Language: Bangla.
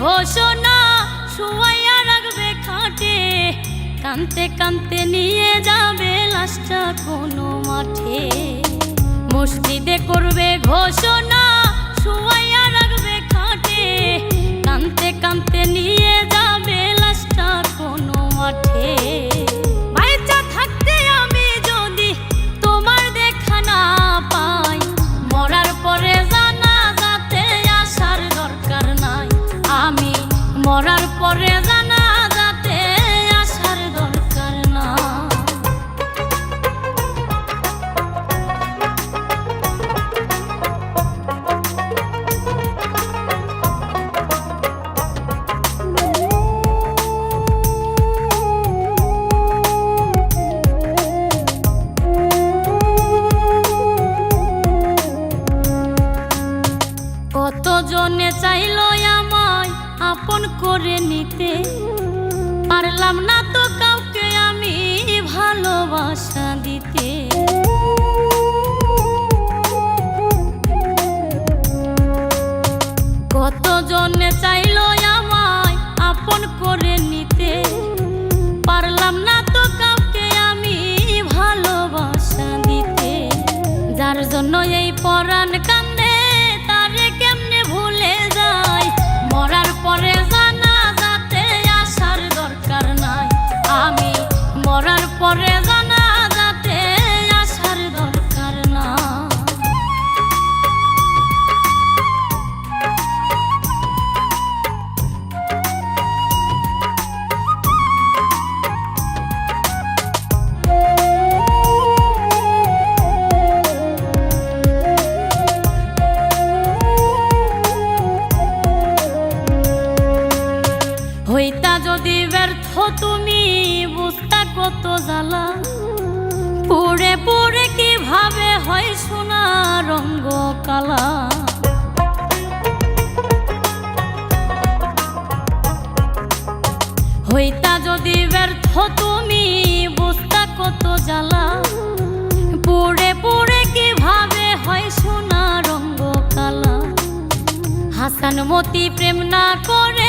ঘোষণা শুয়াইয়া রাখবে খাটে, কানতে কানতে নিয়ে যাবে লাশটা কোনো মাঠে। মসজিদে করবে ঘোষণা শুয়াইয়া রাখবে খাটে, কানতে কানতে নিয়ে যাবে লাশটা কোনো মাঠে। বাইচা থাকতে আমি যদি তোমার দেখা না পাই, মরার পরে জানাজাতে আসার দরকার নাই। আমি মরার পরে জানাজাতে আসার দরকার নাই। কতজনে চাইলো আমায় আপন করে নিতে, পারলাম না তো কাউকে আমি ভালোবাসা দিতে। কতজনে চাইলো আমায় আপন করে নিতে, পারলাম না তো কাউকে আমি ভালোবাসা দিতে। যার জন্য এই পরাণ কান্দে তারে কেমনে ভুলে যায়, মরার পরে জানাজাতে আসার দরকার নাই। আমি মরার পরে জানাজাতে আসার দরকার নাই। হইতা যদি ব্যর্থ তুমি বুঝতা কত জ্বালা, পুড়ে পুড়ে কিভাবে হয় সোনা রঙ্গ কালা। হইতা যদি ব্যর্থ তুমি বুঝতা কত জ্বালা, পুড়ে পুড়ে কিভাবে হয় সোনা রঙ্গ কালা। হাসান মতি প্রেম না করে